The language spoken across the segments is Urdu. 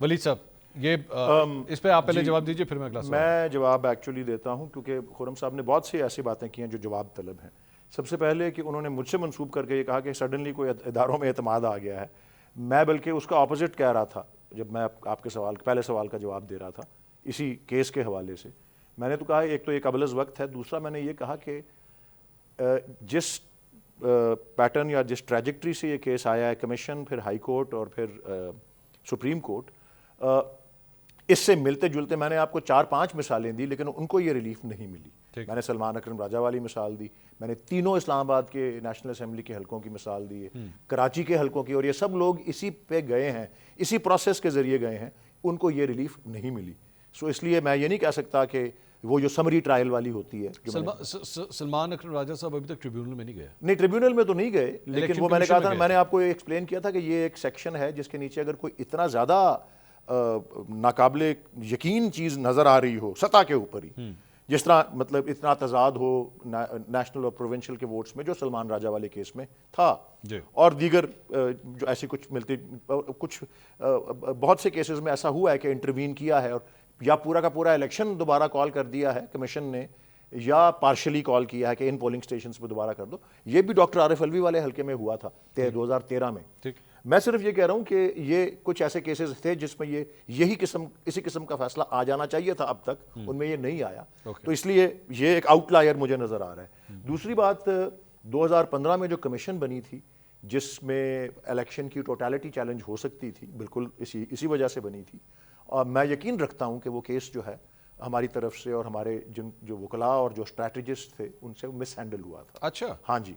ولید صاحب یہ اس پہ آپ پہلے جواب دیجئے پھر میں اگلا سوال. میں جواب ایکچولی دیتا ہوں کیونکہ خرم صاحب نے بہت سی ایسی باتیں کی ہیں جو جواب طلب ہیں. سب سے پہلے کہ انہوں نے مجھ سے منسوب کر کے یہ کہا کہ سڈنلی کوئی اداروں میں اعتماد آ گیا ہے. میں بلکہ اس کا اپوزٹ کہہ رہا تھا جب میں آپ کے پہلے سوال کا جواب دے رہا تھا اسی کیس کے حوالے سے. میں نے تو کہا ایک تو یہ قبل از وقت ہے, دوسرا میں نے یہ کہا کہ جس پیٹرن یا جس ٹریجکٹری سے یہ کیس آیا ہے, کمیشن پھر ہائی کورٹ اور پھر سپریم کورٹ, اس سے ملتے جلتے میں نے آپ کو 4-5 مثالیں دی لیکن ان کو یہ ریلیف نہیں ملی. میں نے سلمان اکرم راجہ والی مثال دی, میں نے تینوں اسلام آباد کے نیشنل اسمبلی کے حلقوں کی مثال دی ہے, کراچی کے حلقوں کی, اور یہ سب لوگ اسی پہ گئے ہیں, اسی پروسیس کے ذریعے گئے ہیں, ان کو یہ ریلیف نہیں ملی. سو اس لیے میں یہ نہیں کہہ سکتا کہ وہ جو سمری ٹرائل والی ہوتی ہے. سلمان اکرم راجہ صاحب ابھی تک ٹریبیونل میں نہیں گئے. نہیں, ٹریبیونل میں تو نہیں گئے, لیکن وہ میں نے کہا تھا, میں نے آپ کو ایکسپلین کیا تھا کہ یہ ایک سیکشن ہے جس کے نیچے اگر کوئی اتنا زیادہ ناقابل یقین چیز نظر آ رہی ہو سطح کے اوپر ہی, جس طرح مطلب اتنا تضاد ہو نیشنل اور پروونشل کے ووٹس میں جو سلمان راجہ والے کیس میں تھا, اور دیگر جو ایسی کچھ بہت سے کیسز میں ایسا ہوا ہے کہ انٹروین کیا ہے اور یا پورا کا پورا الیکشن دوبارہ کال کر دیا ہے کمیشن نے, یا پارشلی کال کیا ہے کہ ان پولنگ اسٹیشنز پہ دوبارہ کر دو. یہ بھی ڈاکٹر عارف علوی والے حلقے میں ہوا تھا 2013 میں. میں صرف یہ کہہ رہا ہوں کہ یہ کچھ ایسے کیسز تھے جس میں اسی قسم کا فیصلہ آ جانا چاہیے تھا, اب تک ان میں یہ نہیں آیا, تو اس لیے یہ ایک آؤٹ لائر مجھے نظر آ رہا ہے. دوسری بات, 2015 میں جو کمیشن بنی تھی جس میں الیکشن کی ٹوٹیلٹی چیلنج ہو سکتی تھی, بالکل اسی وجہ سے بنی تھی, اور میں یقین رکھتا ہوں کہ وہ کیس جو ہے ہماری طرف سے اور ہمارے جو وکلاء اور جو اسٹریٹجسٹ تھے ان سے مس ہینڈل ہوا تھا. اچھا, ہاں جی,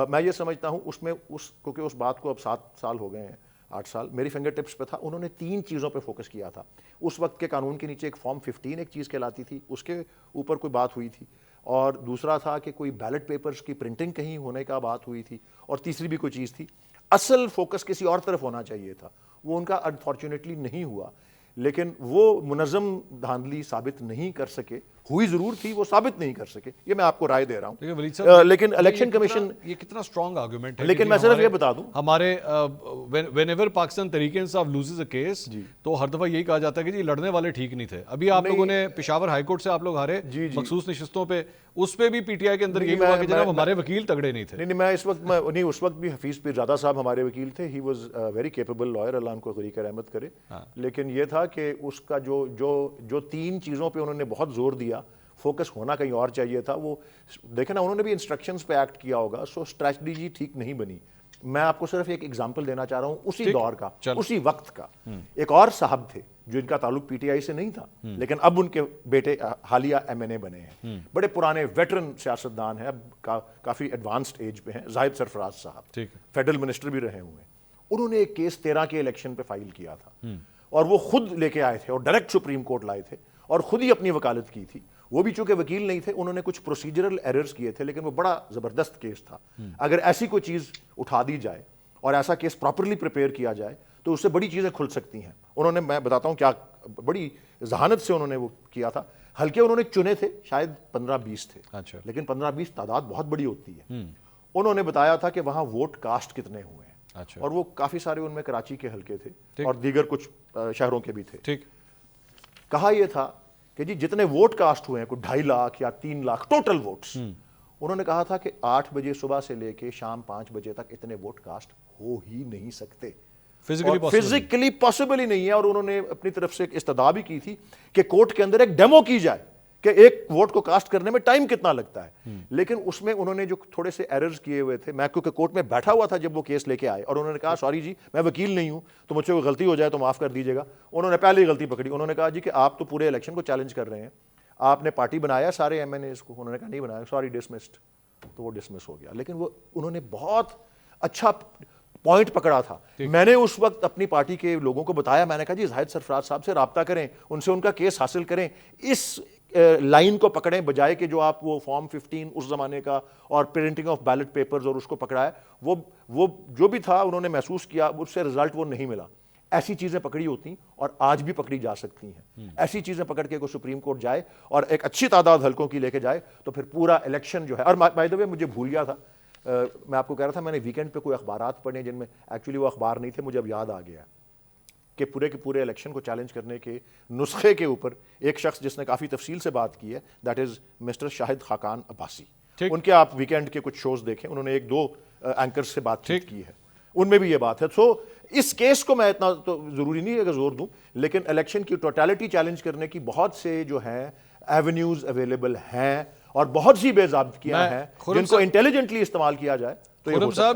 میں یہ سمجھتا ہوں اس میں کیونکہ اس بات کو اب 7 سال ہو گئے ہیں, 8 سال میری فنگر ٹپس پہ تھا. انہوں نے 3 چیزوں پہ فوکس کیا تھا. اس وقت کے قانون کے نیچے ایک فارم 15 ایک چیز کہلاتی تھی, اس کے اوپر کوئی بات ہوئی تھی, اور دوسرا تھا کہ کوئی بیلٹ پیپرز کی پرنٹنگ کہیں ہونے کا بات ہوئی تھی, اور تیسری بھی کوئی چیز تھی. اصل فوکس کسی اور طرف ہونا چاہیے تھا, وہ ان کا انفارچونیٹلی نہیں ہوا, لیکن وہ منظم دھاندلی ثابت نہیں کر سکے. ہوئی ضرور تھی, وہ ثابت نہیں کر سکے. یہ میں آپ کو رائے دے رہا ہوں. لیکن الیکشن کمیشن یہ کتنا اسٹرانگ آرگومنٹ ہے, لیکن میں صرف یہ بتا دوں ہمارے when ever Pakistan Tehreek Insaf loses a case تو ہر دفعہ یہی کہا جاتا ہے کہ جی لڑنے والے ٹھیک نہیں تھے. ابھی آپ لوگوں نے پشاور ہائی کورٹ سے آپ لوگ ہارے مخصوص نشستوں پہ, اس پہ بھی پی ٹی آئی کے اندر یہی ہوا کہ جناب ہمارے وکیل تگڑے نہیں تھے. نہیں, میں اس وقت بھی حفیظ پیرزادہ صاحب ہمارے وکیل تھے. He was very capable lawyer, اللہ ان کو غریق رحمت کرے. لیکن یہ تھا کہ اس کا جو 3 چیزوں پہ انہوں نے بہت زور دیا, فوکس ہونا کہیں اور چاہیے تھا. وہ دیکھیں نا, انہوں نے بھی انسٹرکشنز پہ ایکٹ کیا ہوگا, سو اسٹریٹجی ٹھیک نہیں بنی. میں آپ کو صرف ایک ایگزامپل دینا چاہ رہا ہوں اسی دور کا, اسی وقت کا. ایک اور صاحب تھے جو ان کا تعلق پی ٹی آئی سے نہیں تھا, لیکن اب ان کے بیٹے حالیہ ایم این اے بنے ہیں, بڑے پرانے ویٹرن سیاستدان ہیں, اب کافی ایڈوانسڈ ایج پہ ہیں. زاہد سرفراز صاحب فیڈرل منسٹر بھی رہے ہوئے ہیں. انہوں نے ایک کیس 13 کے الیکشن پہ فائل کیا تھا, اور وہ خود لے کے آئے تھے اور ڈائریکٹ سپریم کورٹ لائے تھے اور خود ہی اپنی وکالت کی تھی. وہ بھی چونکہ وکیل نہیں تھے, انہوں نے کچھ پروسیجرل ایررز کیے تھے, لیکن وہ بڑا زبردست کیس تھا. اگر ایسی کوئی چیز اٹھا دی جائے اور ایسا کیس پراپرلی پریپیئر کیا جائے تو اس سے بڑی چیزیں کھل سکتی ہیں. انہوں نے, میں بتاتا ہوں کیا بڑی ذہانت سے انہوں نے وہ کیا تھا. حلقے انہوں نے چنے تھے شاید 15-20 تھے, لیکن 15-20 تعداد بہت بڑی ہوتی ہے. انہوں نے بتایا تھا کہ وہاں ووٹ کاسٹ کتنے ہوئے ہیں, اور وہ کافی سارے ان میں کراچی کے حلقے تھے اور دیگر کچھ شہروں کے بھی تھے. کہا یہ تھا کہ جی جتنے ووٹ کاسٹ ہوئے ہیں, کوئی 2.5 لاکھ یا 3 لاکھ ٹوٹل ووٹس, انہوں نے کہا تھا کہ 8 بجے صبح سے لے کے شام 5 بجے تک اتنے ووٹ کاسٹ ہو ہی نہیں سکتے, فزیکلی پاسبل ہی نہیں ہے. اور انہوں نے اپنی طرف سے ایک استدعا بھی کی تھی کہ کورٹ کے اندر ایک ڈیمو کی جائے کہ ایک ووٹ کو کاسٹ کرنے میں ٹائم کتنا لگتا ہے. لیکن اس میں انہوں نے جو تھوڑے سے ایررز کیے ہوئے تھے, میں کیونکہ کورٹ میں بیٹھا ہوا تھا جب وہ کیس لے کے آئے, اور انہوں نے کہا سوری جی میں وکیل نہیں ہوں, تو مجھ سے کوئی غلطی ہو جائے تو معاف کر دیجیے گا. انہوں نے پہلے ہی غلطی پکڑی. انہوں نے کہا جی کہ آپ تو پورے الیکشن کو چیلنج کر رہے ہیں, آپ نے پارٹی بنایا سارے ایم این ایز کو. انہوں نے کہا نہیں بنایا, سوری ڈسمسڈ. تو وہ ڈسمس ہو گیا. لیکن وہ انہوں نے بہت اچھا پوائنٹ پکڑا تھا. میں نے اس وقت اپنی پارٹی کے لوگوں کو بتایا, میں نے کہا جی زاہد سرفراز صاحب سے رابطہ کریں, ان سے ان کا کیس حاصل کریں, اس لائن کو پکڑیں بجائے کہ جو آپ وہ فارم 15 اس زمانے کا اور پرنٹنگ آف بیلٹ پیپرز اور اس کو پکڑا ہے, وہ جو بھی تھا انہوں نے محسوس کیا, اس سے رزلٹ وہ نہیں ملا. ایسی چیزیں پکڑی ہوتی اور آج بھی پکڑی جا سکتی ہیں. ایسی چیزیں پکڑ کے کوئی سپریم کورٹ جائے اور ایک اچھی تعداد حلقوں کی لے کے جائے تو پھر پورا الیکشن جو ہے. اور بائی دا وے مجھے بھول گیا تھا, میں آپ کو کہہ رہا تھا میں نے ویکینڈ پہ کوئی اخبارات پڑھے جن میں ایکچولی وہ اخبار نہیں تھے, مجھے اب یاد آ گیا. کہ پورے الیکشن کو چیلنج کرنے کے نسخے کے اوپر ایک شخص جس نے کافی تفصیل سے بات کی ہے، that is mister Shahid Khaqan Abbasi. ان کے آپ ویکینڈ کے کچھ شوز دیکھیں، انہوں نے 1-2 اینکرز سے بات چیت کی ہے، ان میں بھی یہ بات ہے. سو اس کیس کو میں اتنا تو ضروری نہیں ہے کہ زور دوں، لیکن الیکشن کی ٹوٹیلٹی چیلنج کرنے کی بہت سے جو ہیں ایونیوز اویلیبل ہیں، اور بہت سی بے ضابطگیاں ہیں جن کو انٹیلیجنٹلی استعمال کیا جائے تو یہ ہو سکتا ہے.